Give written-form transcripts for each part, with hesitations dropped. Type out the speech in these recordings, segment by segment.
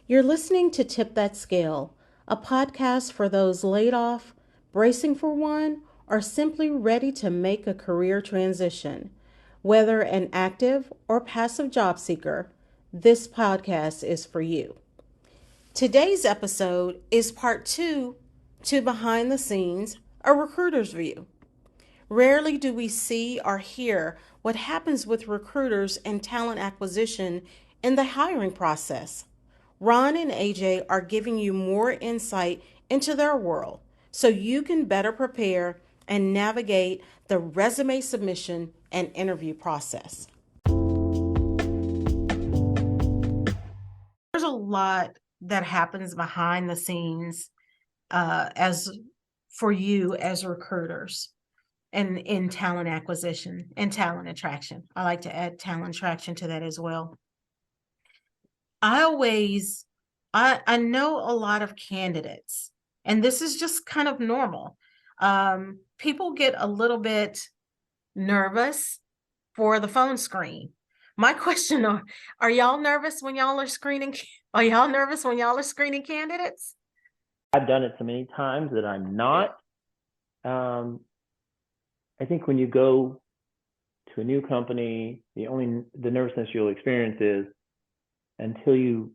You're listening to Tip That Scale, a podcast for those laid off, bracing for one, or simply ready to make a career transition. Whether an active or passive job seeker, this podcast is for you. Today's episode is part two to Behind the Scenes, a recruiter's view. Rarely do we see or hear what happens with recruiters and talent acquisition in the hiring process. Ron and AJ are giving you more insight into their world so you can better prepare and navigate the resume submission and interview process. There's a lot that happens behind the scenes as for you as recruiters and in talent acquisition and talent attraction. I like to add talent attraction to that as well. I know a lot of candidates, and this is just kind of normal. People get a little bit nervous for the phone screen. My question are y'all nervous when y'all are screening? Are y'all nervous when y'all are screening candidates? I've done it so many times that I'm not. I think when you go to a new company, the nervousness you'll experience is until you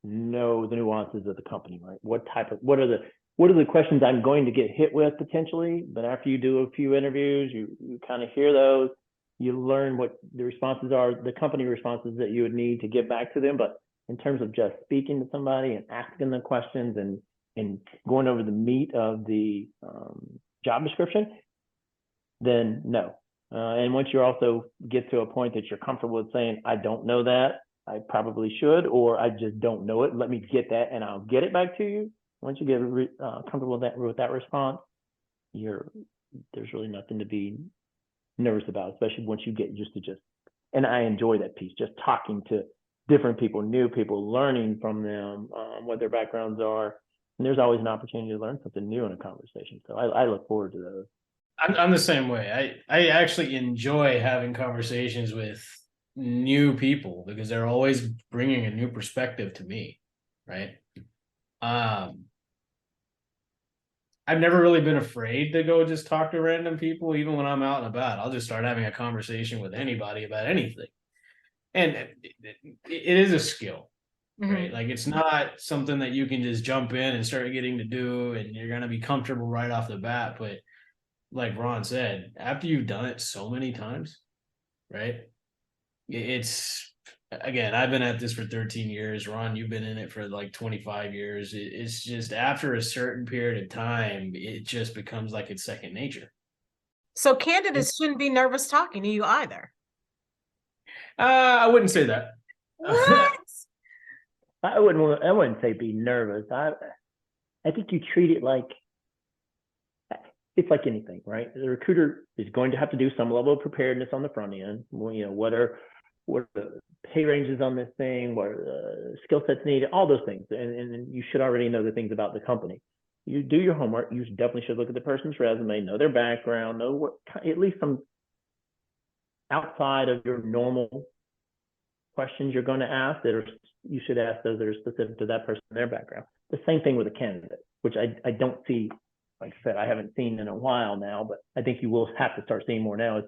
know the nuances of the company, right? What are the questions I'm going to get hit with potentially? But after you do a few interviews, you kind of hear those, you learn what the responses are, the company responses that you would need to get back to them. But in terms of just speaking to somebody and asking them questions and going over the meat of the job description, then no. And once you also get to a point that you're comfortable with saying, I don't know that, I probably should, or I just don't know it, let me get that and I'll get it back to you. Once you get comfortable with that response, there's really nothing to be nervous about, especially once you get used to and I enjoy that piece, just talking to different people, new people, learning from them, what their backgrounds are. And there's always an opportunity to learn something new in a conversation. So I look forward to those. I'm the same way. I actually enjoy having conversations with new people because they're always bringing a new perspective to me, right? I've never really been afraid to go just talk to random people, even when I'm out and about. I'll just start having a conversation with anybody about anything. And it is a skill, right? Mm-hmm. Like it's not something that you can just jump in and start getting to do and you're going to be comfortable right off the bat. But like Ron said, after you've done it so many times, right? It's again, I've been at this for 13 years. Ron, you've been in it for like 25 years. It's just after a certain period of time, it just becomes like it's second nature. So candidates shouldn't be nervous talking to you either. I wouldn't say that. What? I wouldn't say be nervous. I think you treat it like it's like anything, right? The recruiter is going to have to do some level of preparedness on the front end. Well, what are the pay ranges on this thing? What are the skill sets needed? All those things, and you should already know the things about the company. You do your homework. You definitely should look at the person's resume, know their background, know what at least some outside of your normal questions you're going to ask you should ask those that are specific to that person and their background. The same thing with a candidate, which I don't see. Like I said, I haven't seen in a while now, but I think you will have to start seeing more now. Is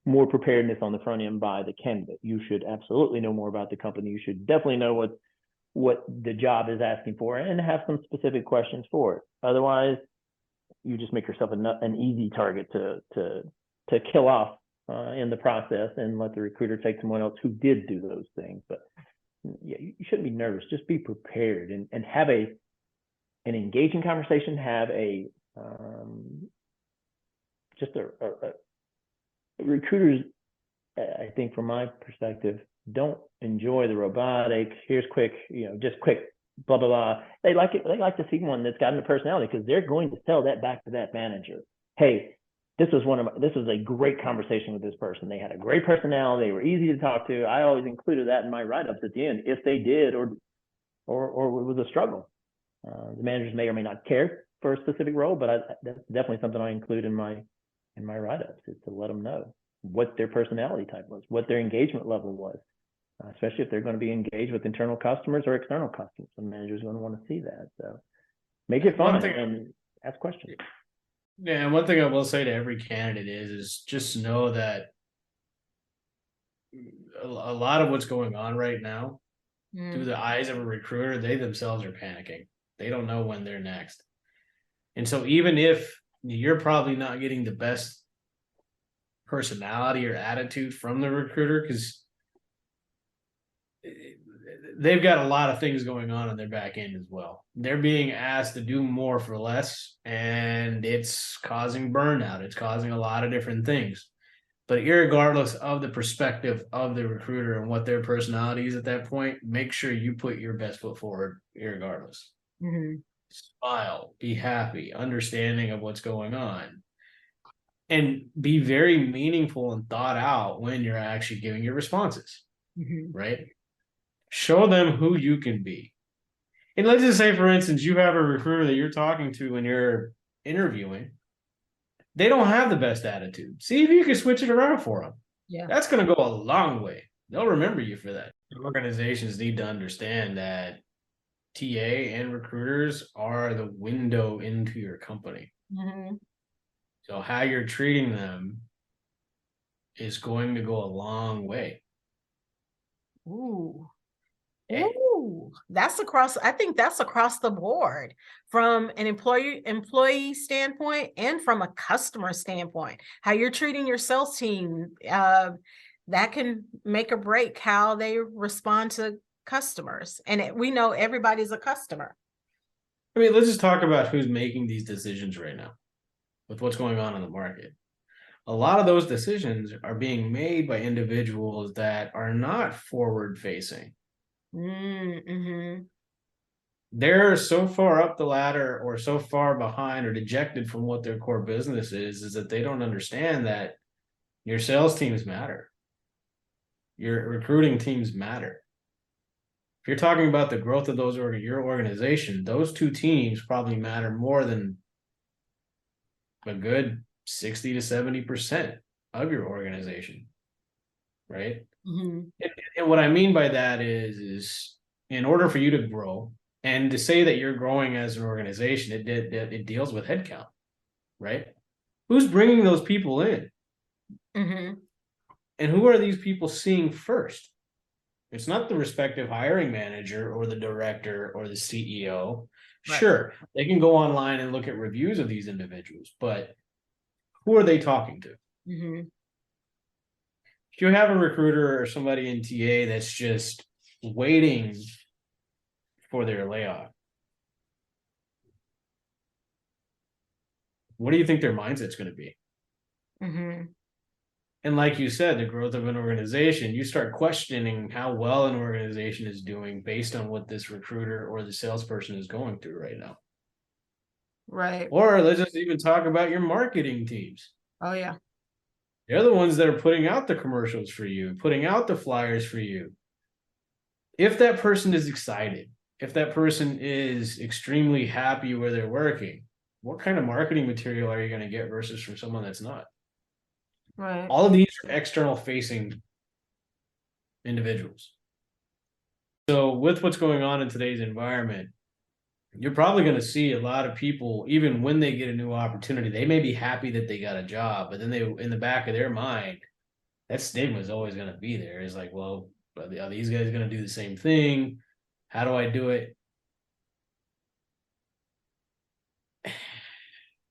more preparedness on the front end by the candidate. You should absolutely know more about the company. You should definitely know what the job is asking for and have some specific questions for it. Otherwise, you just make yourself an easy target to kill off in the process and let the recruiter take someone else who did do those things. But yeah, you shouldn't be nervous. Just be prepared and have an engaging conversation. Have recruiters, I think from my perspective, don't enjoy the robotic, here's quick, just quick, blah, blah, blah. They like it. They like to see one that's got a personality because they're going to sell that back to that manager. Hey, this was a great conversation with this person. They had a great personality. They were easy to talk to. I always included that in my write-ups at the end if they did or it was a struggle. The managers may or may not care for a specific role, but that's definitely something I include in my write-ups, is to let them know what their personality type was, what their engagement level was. especially if they're going to be engaged with internal customers or external customers. The manager's going to want to see that. So make it fun and ask questions. Yeah, and one thing I will say to every candidate is just know that a lot of what's going on right now, through the eyes of a recruiter, they themselves are panicking. They don't know when they're next. And so even if you're probably not getting the best personality or attitude from the recruiter, because they've got a lot of things going on their back end as well. They're being asked to do more for less, and it's causing burnout. It's causing a lot of different things. But irregardless of the perspective of the recruiter and what their personality is at that point, make sure you put your best foot forward, irregardless. Mm-hmm. Smile, be happy, understanding of what's going on, and be very meaningful and thought out when you're actually giving your responses, right? Show them who you can be. And let's just say, for instance, you have a recruiter that you're talking to when you're interviewing. They don't have the best attitude. See if you can switch it around for them. Yeah. That's going to go a long way. They'll remember you for that. Organizations need to understand that TA and recruiters are the window into your company. So how you're treating them is going to go a long way. Ooh. Ooh, I think that's across the board, from an employee standpoint and from a customer standpoint. How you're treating your sales team, that can make or break how they respond to customers. And we know everybody's a customer. I mean, let's just talk about who's making these decisions right now with what's going on in the market. A lot of those decisions are being made by individuals that are not forward facing. They're so far up the ladder or so far behind or dejected from what their core business is that they don't understand that your sales teams matter. Your recruiting teams matter. If you're talking about the growth of your organization, those two teams probably matter more than a good 60 to 70% of your organization, right? And what I mean by that is in order for you to grow and to say that you're growing as an organization, it deals with headcount, right? Who's bringing those people in? And who are these people seeing first? It's not the respective hiring manager or the director or the CEO. Right. Sure, they can go online and look at reviews of these individuals, but who are they talking to? If you have a recruiter or somebody in TA that's just waiting for their layoff, what do you think their mindset's going to be? And like you said, the growth of an organization, you start questioning how well an organization is doing based on what this recruiter or the salesperson is going through right now. Right. Or let's just even talk about your marketing teams. Oh, yeah. They're the ones that are putting out the commercials for you, putting out the flyers for you. If that person is excited, if that person is extremely happy where they're working, what kind of marketing material are you going to get versus from someone that's not? Right. All of these are external facing individuals. So with what's going on in today's environment, you're probably going to see a lot of people, even when they get a new opportunity, they may be happy that they got a job, but then in the back of their mind, that stigma is always going to be there. It's like, well, are these guys going to do the same thing? How do I do it?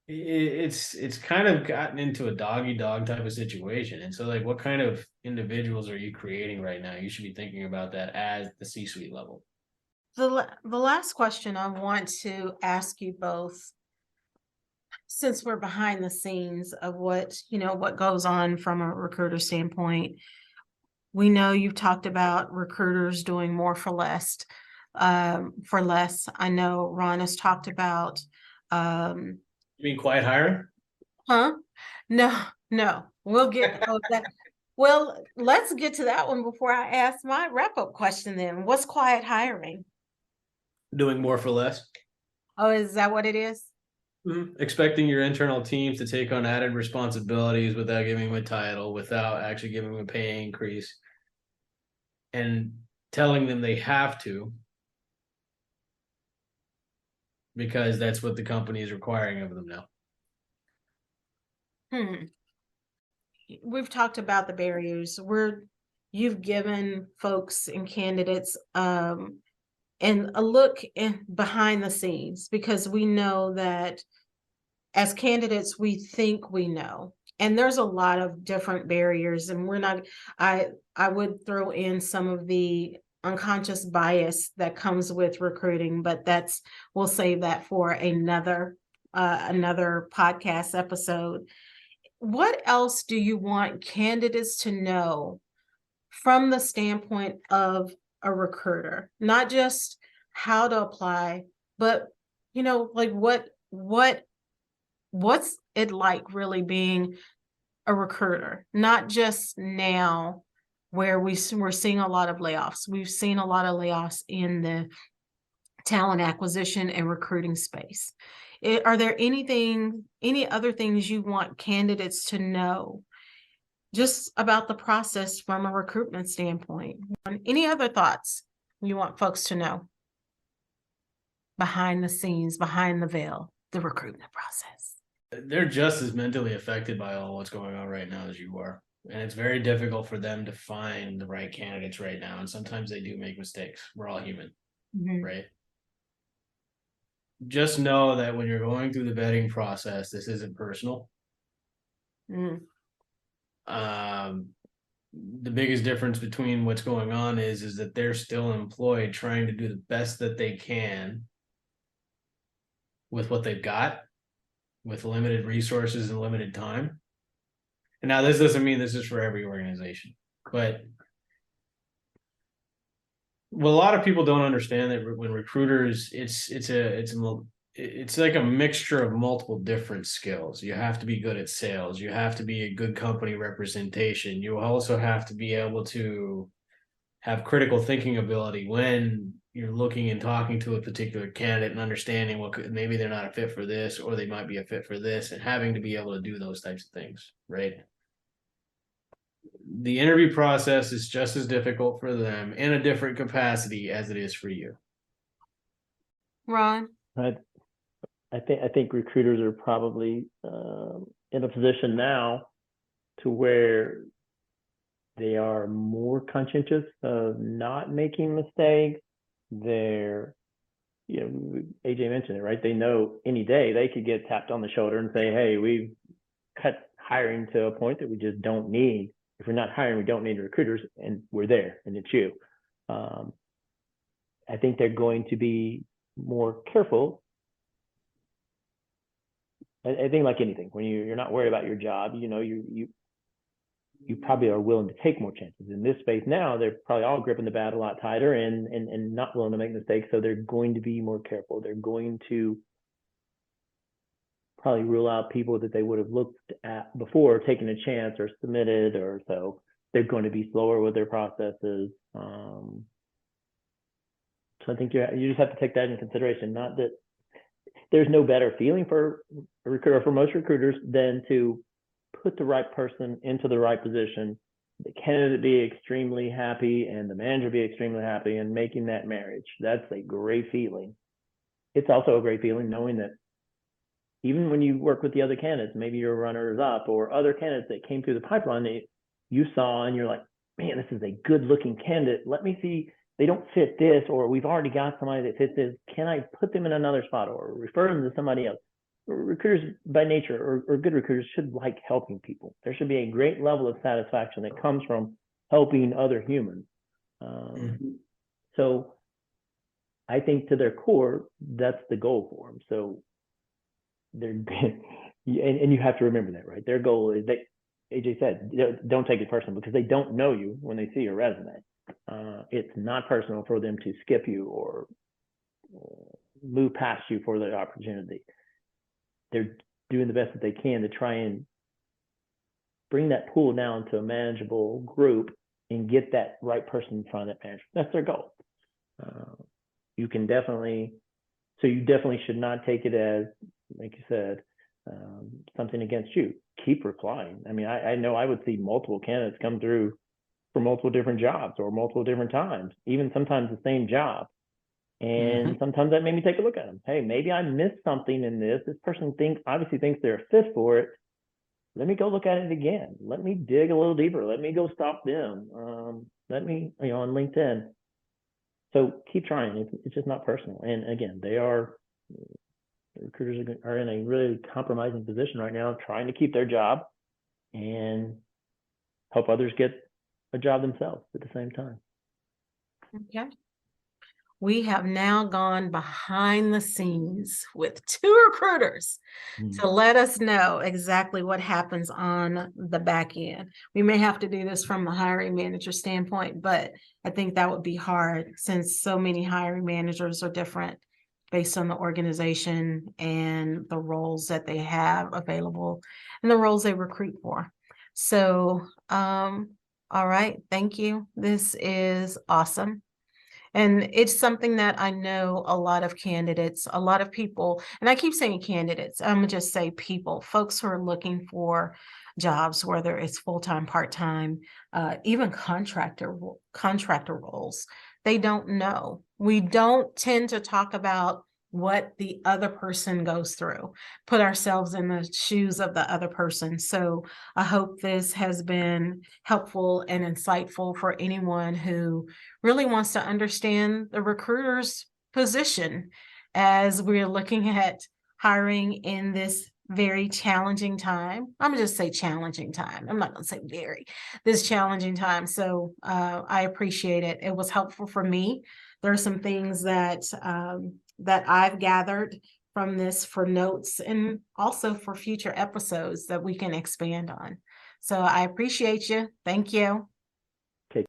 It's kind of gotten into a dog type of situation. And so like, what kind of individuals are you creating right now? You should be thinking about that as the C-suite level. The last question I want to ask you both, since we're behind the scenes of what goes on from a recruiter standpoint, we know you've talked about recruiters doing more for less. I know Ron has talked about. You mean quiet hiring? Huh? No. We'll get that. Well, let's get to that one before I ask my wrap-up question then. What's quiet hiring? Doing more for less. Oh, is that what it is? Expecting your internal teams to take on added responsibilities without giving them a title, without actually giving them a pay increase. and telling them they have to because that's what the company is requiring of them now. We've talked about the barriers. You've given folks and candidates and a look behind the scenes, because we know that as candidates, we think we know. And there's a lot of different barriers, and I would throw in some of the unconscious bias that comes with recruiting, but we'll save that for another podcast episode. What else do you want candidates to know from the standpoint of a recruiter? Not just how to apply, but like what's it like really being a recruiter? Not just now where we're seeing a lot of layoffs. We've seen a lot of layoffs in the talent acquisition and recruiting space. Are there any other things you want candidates to know just about the process from a recruitment standpoint? Any other thoughts you want folks to know behind the scenes, behind the veil, the recruitment process? They're just as mentally affected by all what's going on right now as you are. And it's very difficult for them to find the right candidates right now. And sometimes they do make mistakes. We're all human, right? Just know that when you're going through the vetting process, this isn't personal. The biggest difference between what's going on is that they're still employed trying to do the best that they can with what they've got, with limited resources and limited time. And now this doesn't mean this is for every organization, but what a lot of people don't understand that when recruiters, it's like a mixture of multiple different skills. You have to be good at sales. You have to be a good company representation. You also have to be able to have critical thinking ability when you're looking and talking to a particular candidate and understanding maybe they're not a fit for this, or they might be a fit for this, and having to be able to do those types of things, right? The interview process is just as difficult for them in a different capacity as it is for you. Ron? I think recruiters are probably in a position now to where they are more conscientious of not making mistakes. They're, AJ mentioned it, right? They know any day they could get tapped on the shoulder and say, hey, we've cut hiring to a point that we just don't need. If we're not hiring, we don't need recruiters, and we're there, and it's you. I think they're going to be more careful. I think like anything, when you're not worried about your job, you probably are willing to take more chances. In this space now, they're probably all gripping the bat a lot tighter and not willing to make mistakes. So they're going to be more careful. They're going to probably rule out people that they would have looked at before taking a chance or submitted, or so they're going to be slower with their processes. So I think you just have to take that into consideration. Not that there's no better feeling for a recruiter, for most recruiters, than to put the right person into the right position, the candidate be extremely happy and the manager be extremely happy, and making that marriage. That's a great feeling. It's also a great feeling knowing that even when you work with the other candidates, maybe your runners up or other candidates that came through the pipeline that you saw and you're like, man, this is a good looking candidate. Let me see, they don't fit this, or we've already got somebody that fits this. Can I put them in another spot or refer them to somebody else? Recruiters by nature, or good recruiters, should like helping people. There should be a great level of satisfaction that comes from helping other humans. So I think to their core, that's the goal for them. So they're, and you have to remember that, right? Their goal is, AJ said, don't take it personal, because they don't know you when they see your resume. It's not personal for them to skip you or move past you for the opportunity. They're doing the best that they can to try and bring that pool down to a manageable group and get that right person in front of that manager. That's their goal. You definitely should not take it as, like you said, something against you. Keep replying. I mean, I know I would see multiple candidates come through for multiple different jobs or multiple different times, even sometimes the same job. And sometimes that made me take a look at them. Hey, maybe I missed something in this. This person obviously thinks they're a fit for it. Let me go look at it again. Let me dig a little deeper. Let me go stop them. Let me, on LinkedIn. So keep trying. It's just not personal. And again, recruiters are in a really compromising position right now, trying to keep their job and help others get a job themselves at the same time. Okay. We have now gone behind the scenes with 2 recruiters to let us know exactly what happens on the back end. We may have to do this from the hiring manager standpoint, but I think that would be hard since so many hiring managers are different based on the organization and the roles that they have available and the roles they recruit for. So, all right, thank you. This is awesome. And it's something that I know a lot of candidates, a lot of people, and I keep saying candidates, I'm gonna just say people, folks who are looking for jobs, whether it's full-time, part-time, even contractor roles, they don't know. We don't tend to talk about what the other person goes through, put ourselves in the shoes of the other person. So I hope this has been helpful and insightful for anyone who really wants to understand the recruiter's position as we're looking at hiring in this very challenging time. I'm gonna just say challenging time. I'm not gonna say this challenging time. So I appreciate it. It was helpful for me. There are some things that I've gathered from this for notes and also for future episodes that we can expand on. So I appreciate you. Thank you. Okay.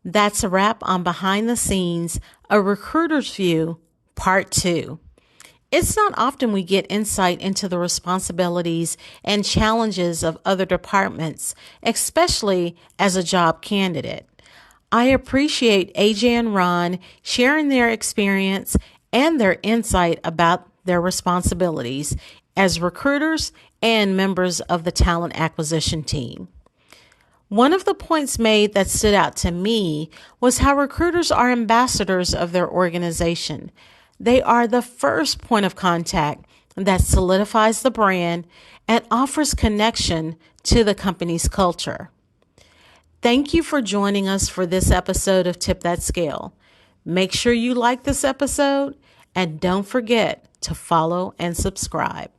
That's a wrap on Behind the Scenes, A Recruiter's View, Part 2. It's not often we get insight into the responsibilities and challenges of other departments, especially as a job candidate. I appreciate AJ and Ron sharing their experience and their insight about their responsibilities as recruiters and members of the talent acquisition team. One of the points made that stood out to me was how recruiters are ambassadors of their organization. They are the first point of contact that solidifies the brand and offers connection to the company's culture. Thank you for joining us for this episode of Tip That Scale. Make sure you like this episode and don't forget to follow and subscribe.